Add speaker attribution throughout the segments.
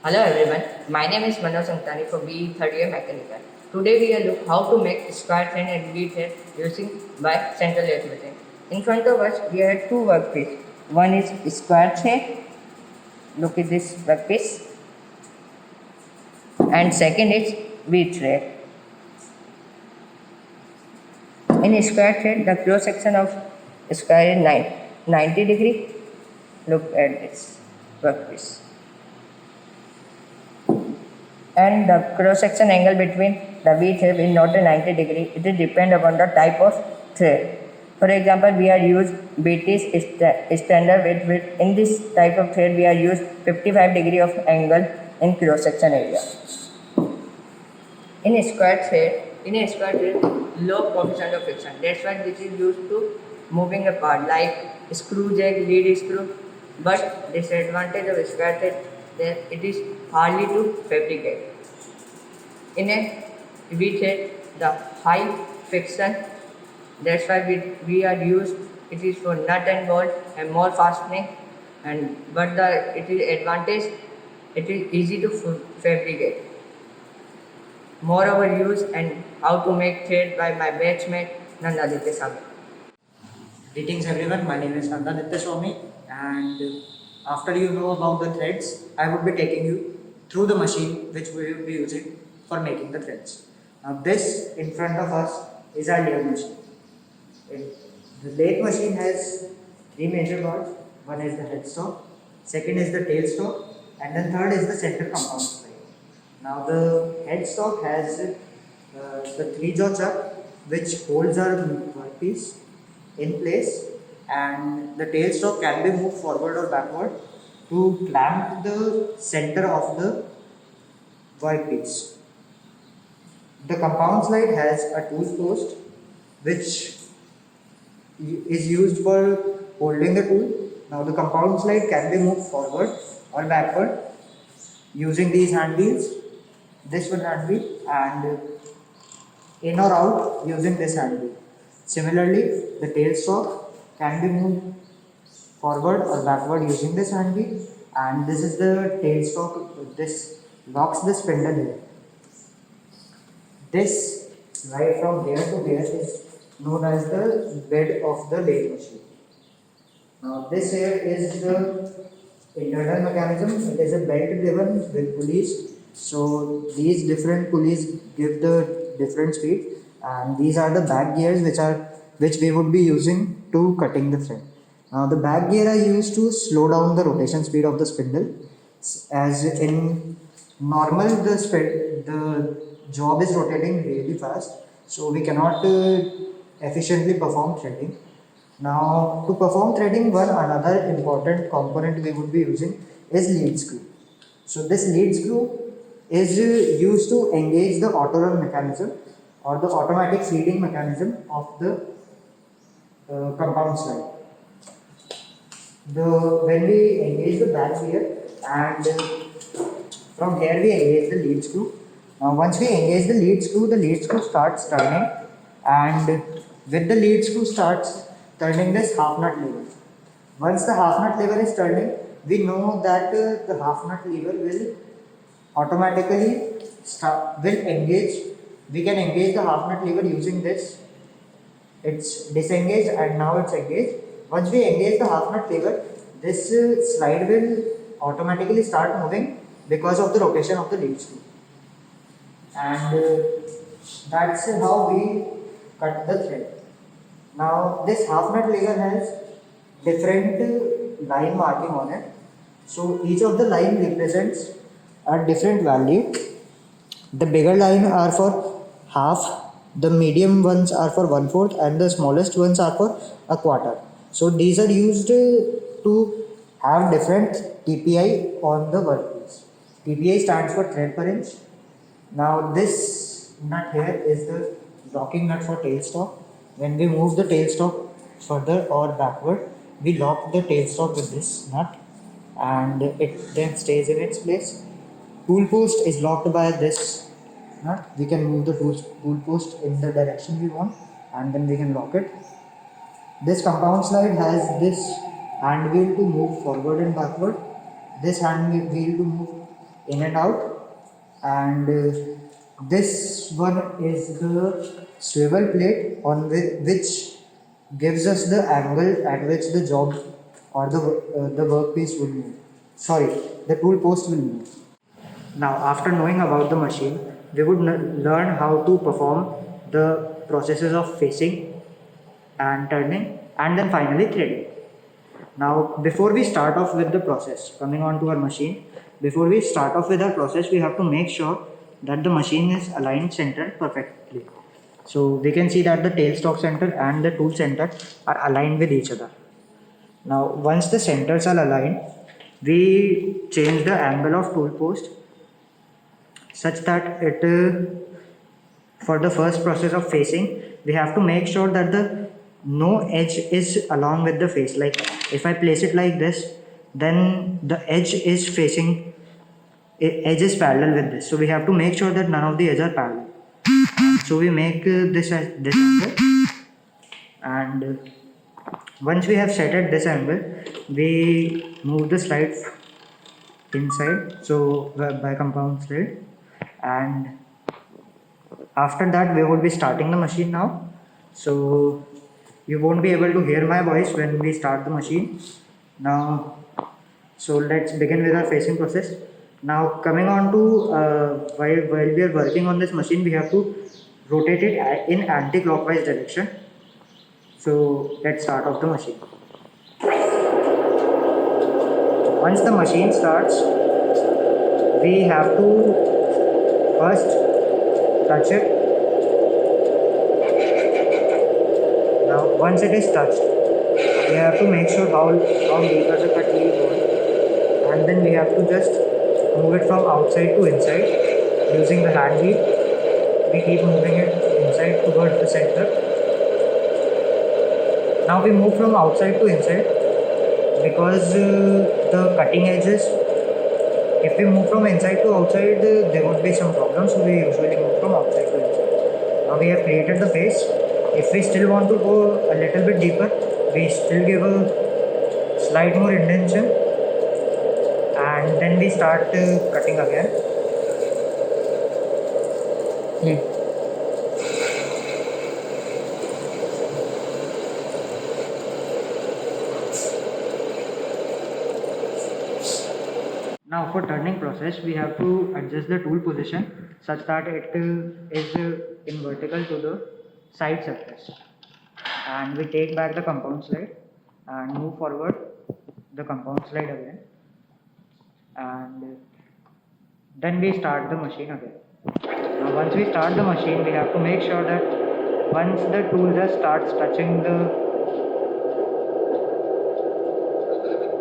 Speaker 1: Hello everyone, my name is Manoj Santani for BE third year mechanical. Today we will look how to make square thread and V thread using by central lathe machine. In front of us we have two workpiece. One is square thread, look at this workpiece, and second is V thread. In square thread the cross section of square is 90 degree. Look at this workpiece. And the cross-section angle between the V thread is not a 90 degree. It is depend upon the type of thread. For example, we are used BT standard with in this type of thread we are used 55 degree of angle in cross-section area. In a square thread, low coefficient of friction. That's why this is used to moving a part like screw jack, lead screw. But disadvantage of square thread that it is hardly to fabricate. In a V thread, the high friction, that's why we are used. It is for nut and bolt and more fastening, but it is advantage. It is easy to fabricate. Moreover, use and how to make thread by my batchmate Nandaditya Swami.
Speaker 2: Greetings everyone, my name is Nandaditya Swami, and after you know about the threads, I would be taking you through the machine which we will be using for making the threads. Now this in front of us is our lathe machine. The lathe machine has three major parts. One is the headstock, second is the tailstock, and then third is the center compound slide. Now the headstock has the three-jaw chuck which holds our workpiece in place, and the tailstock can be moved forward or backward to clamp the center of the workpiece. The compound slide has a tool post which is used for holding the tool. Now the compound slide can be moved forward or backward using these hand wheels, this one hand wheel, and in or out using this hand wheel. Similarly, the tailstock can be moved forward or backward using this hand wheel, and this is the tailstock. This locks the spindle here. This right from here to here is known as the bed of the lathe machine. Now this here is the internal mechanism. It is a belt driven with pulleys. So these different pulleys give the different speed, and these are the back gears which we would be using to cutting the thread. Now the back gear are used to slow down the rotation speed of the spindle, as in normal the job is rotating really fast, so we cannot efficiently perform threading. Now to perform threading, another important component we would be using is lead screw. So this lead screw is used to engage the auto run mechanism or the automatic feeding mechanism of the compound slide. When we engage the back gear, and from here we engage the lead screw. Now once we engage the lead screw starts turning, and with the lead screw starts turning this half nut lever. Once the half nut lever is turning, we know that the half nut lever will automatically engage. We can engage the half nut lever using this. It's disengaged and now it's engaged. Once we engage the half nut lever, this slide will automatically start moving because of the rotation of the lead screw. And that's how we cut the thread. Now this half nut lever has different line marking on it. So each of the line represents a different value. The bigger line are for half, the medium ones are for 1/4, and the smallest ones are for a quarter. So these are used to have different TPI on the workpiece. TPI stands for thread per inch. Now this nut here is the locking nut for tailstock. When we move the tailstock further or backward, we lock the tailstock with this nut, and it then stays in its place. Tool post is locked by this nut. We can move the tool post in the direction we want, and then we can lock it. This compound slide has this hand wheel to move forward and backward, this hand wheel to move in and out, and this one is the swivel plate on which gives us the angle at which the job or the workpiece will move. Sorry, the tool post will move. Now, after knowing about the machine, we would learn how to perform the processes of facing and turning, and then finally threading. Now, before we start off with the process, coming on to our machine, before we start off with our process, we have to make sure that the machine is aligned center perfectly. So we can see that the tailstock center and the tool center are aligned with each other. Now, once the centers are aligned, we change the angle of tool post such that it for the first process of facing, we have to make sure that the no edge is along with the face. Like if I place it like this, then the edge is facing, edge is parallel with this. So we have to make sure that none of the edges are parallel. So we make this at this angle, and once we have set at this angle, we move the slide inside, so by compound slide, and after that we would be starting the machine now. So you won't be able to hear my voice when we start the machine now. So let's begin with our facing process. Now coming on to while we are working on this machine, we have to rotate it in anti-clockwise direction. So let's start off the machine. Once the machine starts, we have to first touch it. Now once it is touched, we have to make sure how deep is the cut we want, and then we have to just move it from outside to inside using the hand wheel. We keep moving it inside towards the center. Now we move from outside to inside because the cutting edges, if we move from inside to outside, there would be some problems, so we usually move from outside to inside. Now we have created the face. If we still want to go a little bit deeper, we still give a slight more indentation, and then we start cutting again. Now for turning process, we have to adjust the tool position such that it is in vertical to the side surface, and we take back the compound slide and move forward the compound slide again, and then we start the machine again. Now once we start the machine, we have to make sure that once the tool just starts touching the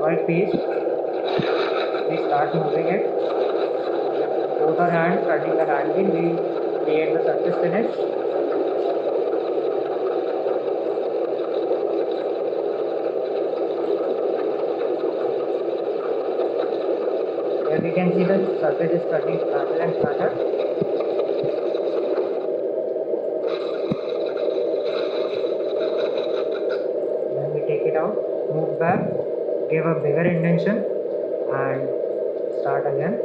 Speaker 2: workpiece, we start moving it with both our hands, turning the hand wheel, we create the surface finish. Here we can see the surface is turning flatter and flatter. Then we take it out, move back, give a bigger indentation, and start again.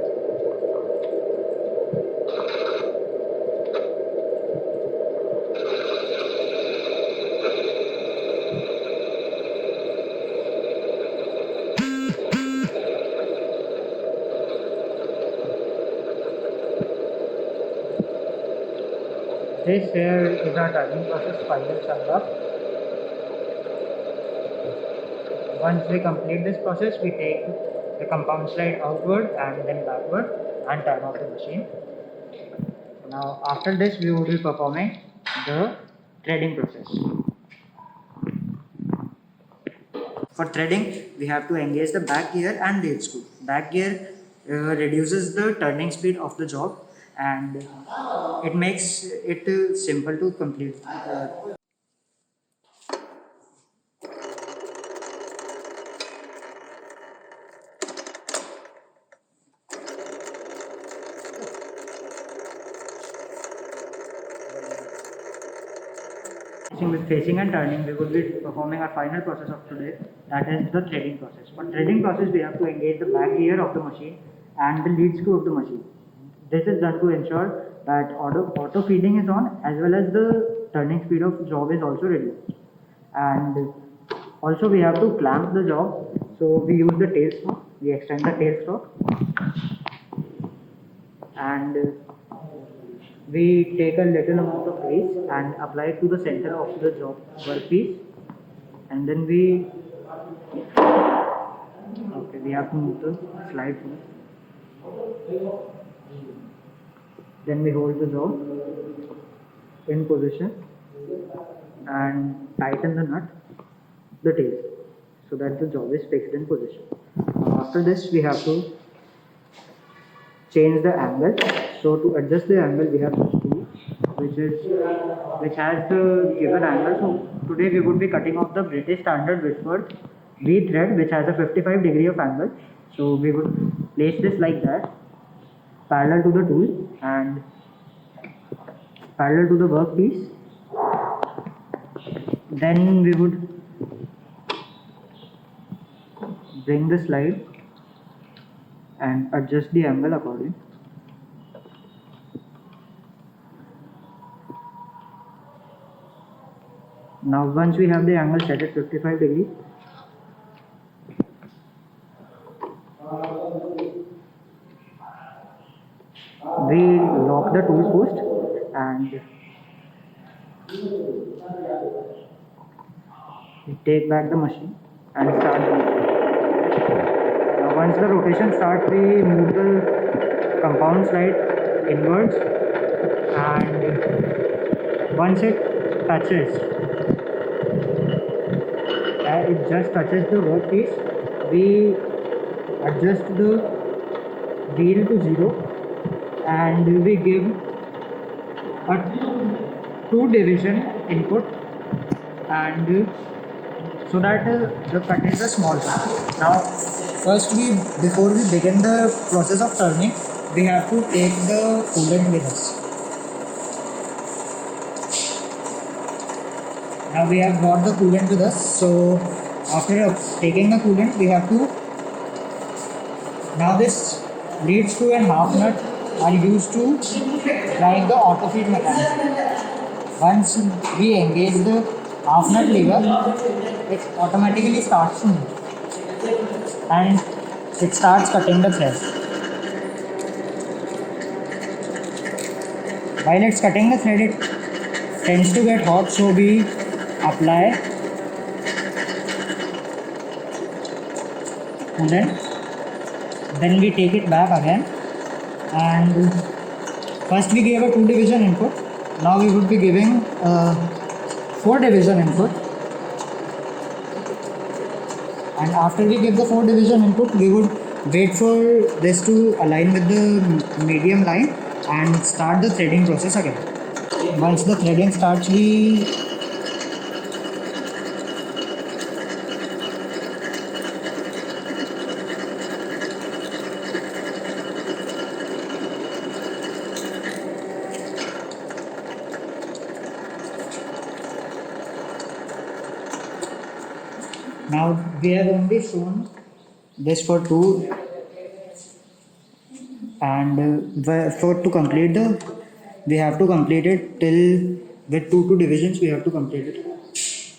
Speaker 2: This here is our turning process final summed up. Once we complete this process, we take the compound slide outward and then backward and turn off the machine. Now after this, we will be performing the threading process. For threading, we have to engage the back gear and lead screw. Back gear reduces the turning speed of the job, and it makes it simple to complete. With facing and turning, we will be performing our final process of today, that is the threading process. For threading process, we have to engage the back gear of the machine and the lead screw of the machine. This is done to ensure that auto feeding is on, as well as the turning speed of job is also reduced. And also we have to clamp the job, so we use the tail stroke. We extend the tail stroke, and we take a little amount of grease and apply it to the center of the job workpiece, and then we have to move the slide first. Then we hold the job in position and tighten the nut, the tail, so that the job is fixed in position. After this, we have to change the angle. So to adjust the angle, we have this tool, which has the given angle. So today we would be cutting off the British Standard Whitworth V thread, which has a 55 degree of angle. So we would place this like that, parallel to the tool and parallel to the workpiece. Then we would bring the slide and adjust the angle accordingly. Now once we have the angle set at 55 degrees, we lock the tool post and we take back the machine and start the motion. Now once the rotation starts, we move the compound slide inwards, and once it touches, it just touches the workpiece, we adjust the wheel to 0 and we give a 2 division input, and so that the cut is a small cut. Now first, before we begin the process of turning, we have to take the coolant with us. Now we have got the coolant with us, so after taking the coolant, we have to, now this lead screw and half nut are used to drive the auto feed mechanism. Once we engage the half nut lever, it automatically starts to move and it starts cutting the thread. While it's cutting the thread, it tends to get hot, so we apply coolant. Then we take it back again, and first we gave a 2 division input. Now we would be giving 4 division input, and after we give the 4 division input, we would wait for this to align with the medium line and start the threading process again. Once the threading starts, we now we have only shown this for 2, and for to complete we have to complete it till with 2 divisions, we have to complete it.